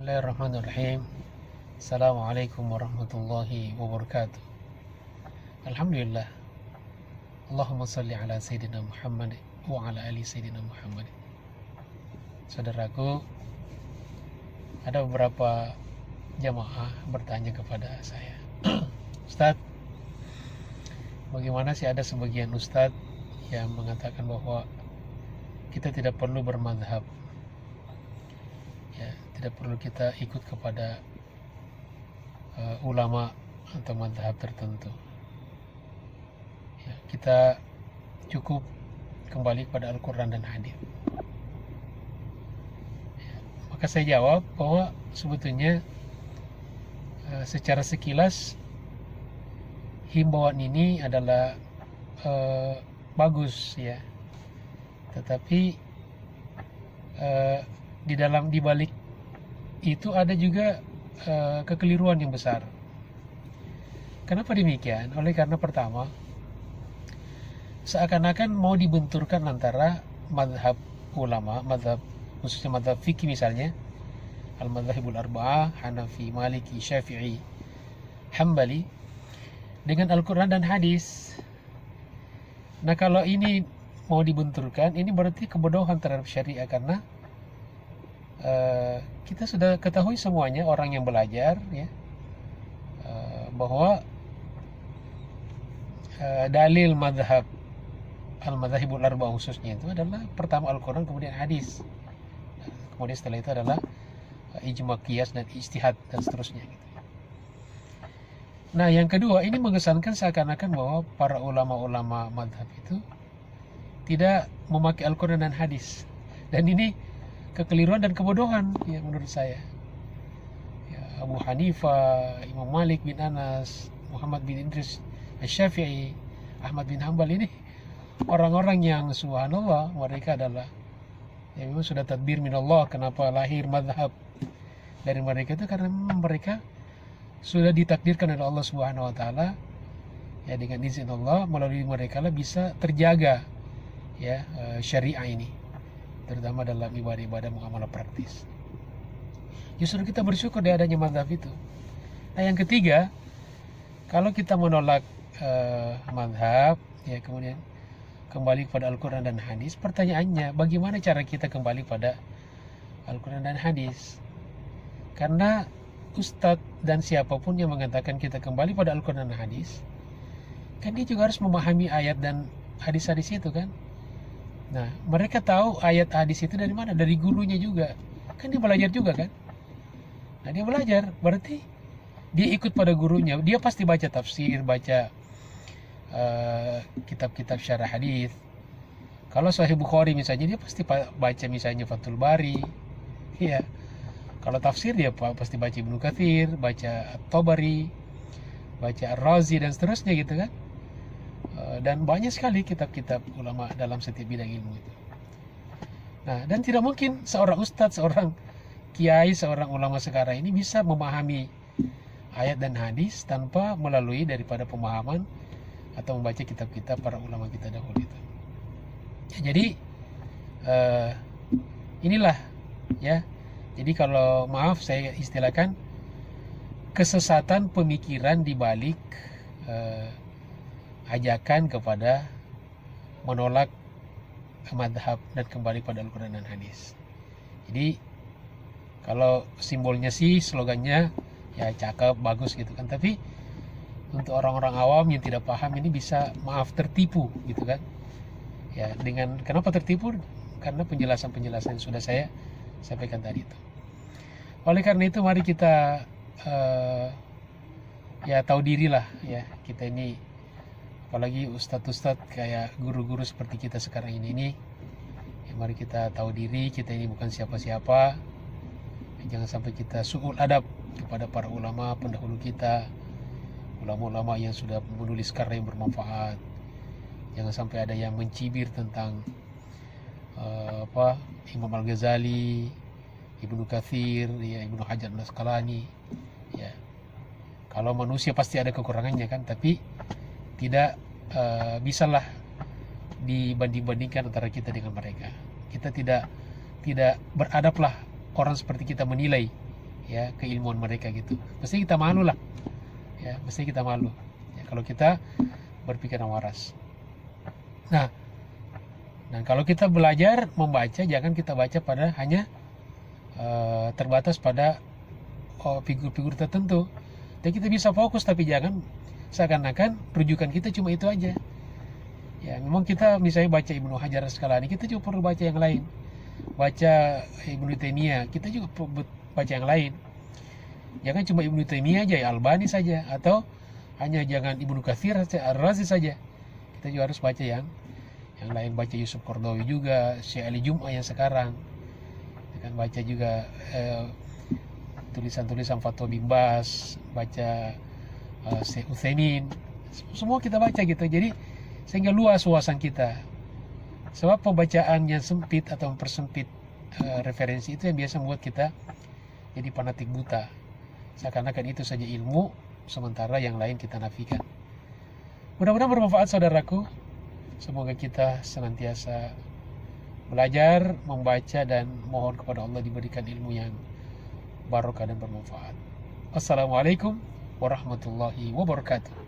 Bismillahirrahmanirrahim. Assalamualaikum warahmatullahi wabarakatuh. Alhamdulillah. Allahumma salli ala Sayyidina Muhammad wa ala ali Sayyidina Muhammad. Saudaraku, ada beberapa jamaah bertanya kepada saya, Ustadz, bagaimana sih ada sebagian Ustadz yang mengatakan bahwa kita tidak perlu bermadhab, ya, tidak perlu kita ikut kepada ulama atau madhab tertentu, ya, kita cukup kembali kepada Al-Quran dan hadis. Ya, maka saya jawab bahwa sebetulnya secara sekilas himbauan ini adalah bagus, ya, tetapi di balik itu ada juga kekeliruan yang besar. Kenapa demikian? Oleh karena pertama, seakan-akan mau dibenturkan antara madhab ulama, madhab khususnya madhab fikih misalnya, al-madhhabul arba'ah, Hanafi, Maliki, Syafi'i, Hambali, dengan Al-Quran dan hadis. Nah, kalau ini mau dibenturkan, ini berarti kebodohan terhadap syariah, karena kita sudah ketahui semuanya, orang yang belajar, ya, bahwa dalil madhab al-madhhabul arba'ah khususnya itu adalah pertama Al-Quran, kemudian hadis, kemudian setelah itu adalah ijma, qiyas, dan ijtihad, dan seterusnya gitu. Nah, yang kedua, ini mengesankan seakan-akan bahwa para ulama-ulama madhab itu tidak memakai Al-Quran dan hadis, dan ini kekeliruan dan kebodohan, ya, menurut saya. Ya, Abu Hanifah, Imam Malik bin Anas, Muhammad bin Idris Asy-Syafi'i, Ahmad bin Hambal, ini orang-orang yang subhanallah, mereka adalah, ya, memang sudah tadbir minallah. Kenapa lahir madhab dari mereka itu? Karena mereka sudah ditakdirkan oleh Allah Subhanahu wa taala, ya, dengan izin Allah, melalui mereka lah bisa terjaga, ya, syariah ini, terutama dalam ibadah-ibadah muamalah praktis. Justru kita bersyukur di adanya mazhab itu. Nah, yang ketiga, kalau kita menolak mazhab, ya, kemudian kembali kepada Al-Quran dan hadis, pertanyaannya, bagaimana cara kita kembali pada Al-Quran dan hadis? Karena ustadz dan siapapun yang mengatakan kita kembali pada Al-Quran dan hadis, kan dia juga harus memahami ayat dan hadis-hadis itu, kan? Nah, mereka tahu ayat hadis itu dari mana? Dari gurunya juga. Kan dia belajar juga, kan? Nah, dia belajar, berarti dia ikut pada gurunya. Dia pasti baca tafsir, baca kitab-kitab syarah hadis. Kalau Sahih Bukhari misalnya, dia pasti baca misalnya Fathul Bari. Ya. Kalau tafsir, dia pasti baca Ibnu Katsir, baca At-Tabari, baca Ar-Razi, dan seterusnya gitu, kan? Dan banyak sekali kitab-kitab ulama dalam setiap bidang ilmu itu. Nah, dan tidak mungkin seorang ustadz, seorang kiai, seorang ulama sekarang ini bisa memahami ayat dan hadis tanpa melalui daripada pemahaman atau membaca kitab-kitab para ulama kita dahulu itu. Ya, jadi inilah, ya. Jadi kalau maaf saya istilahkan kesesatan pemikiran di balik ajakan kepada menolak madhab dan kembali pada Al-Quran dan hadis. Jadi kalau simbolnya sih, slogannya, ya, cakep, bagus gitu, kan. Tapi untuk orang-orang awam yang tidak paham ini bisa, maaf, tertipu gitu, kan. Ya, dengan kenapa tertipu? Karena penjelasan-penjelasan yang sudah saya sampaikan tadi itu. Oleh karena itu, mari kita ya, tahu diri lah, ya, kita ini, apalagi ustadz-ustadz kayak guru-guru seperti kita sekarang ini, ya, mari kita tahu diri, kita ini bukan siapa-siapa. Jangan sampai kita su'ul adab kepada para ulama pendahulu kita, ulama-ulama yang sudah menulis karya yang bermanfaat. Jangan sampai ada yang mencibir tentang Imam Al-Ghazali, Ibnu Katsir, ya, Ibnu Hajar Al-Asqalani, ya. Kalau manusia pasti ada kekurangannya, kan, tapi tidak bisalah dibanding-bandingkan antara kita dengan mereka. Kita tidak beradablah orang seperti kita menilai, ya keilmuan mereka gitu. Mesti kita malu lah, ya mesti kita malu ya kalau kita berpikiran waras. Nah, dan kalau kita belajar membaca, jangan kita baca pada hanya terbatas pada figur-figur tertentu. Dan kita bisa fokus, tapi jangan seakan-akan rujukan kita cuma itu aja. Ya, memang kita misalnya baca Ibnu Hajar Asqalani, kita juga perlu baca yang lain. Baca Ibnu Taimiyah, kita juga perlu baca yang lain. Jangan cuma Ibnu Taimiyah aja, ya Albani saja, atau hanya jangan Ibnu Katsir, Ar-Razi saja. Kita juga harus baca yang lain, baca Yusuf Qaradawi juga, Syekh Ali Jum'ah yang sekarang. Kan baca juga tulisan-tulisan Fatwa bin Bas, baca Syekh Utsaimin. Semua kita baca gitu. Jadi sehingga luas wawasan kita. Sebab pembacaan yang sempit atau mempersempit referensi itu yang biasa membuat kita jadi fanatik buta. Seakan-akan itu saja ilmu, sementara yang lain kita nafikan. Mudah-mudahan bermanfaat saudaraku. Semoga kita senantiasa belajar, membaca, dan mohon kepada Allah diberikan ilmu yang barokah dan bermanfaat. Assalamualaikum warahmatullahi wabarakatuh.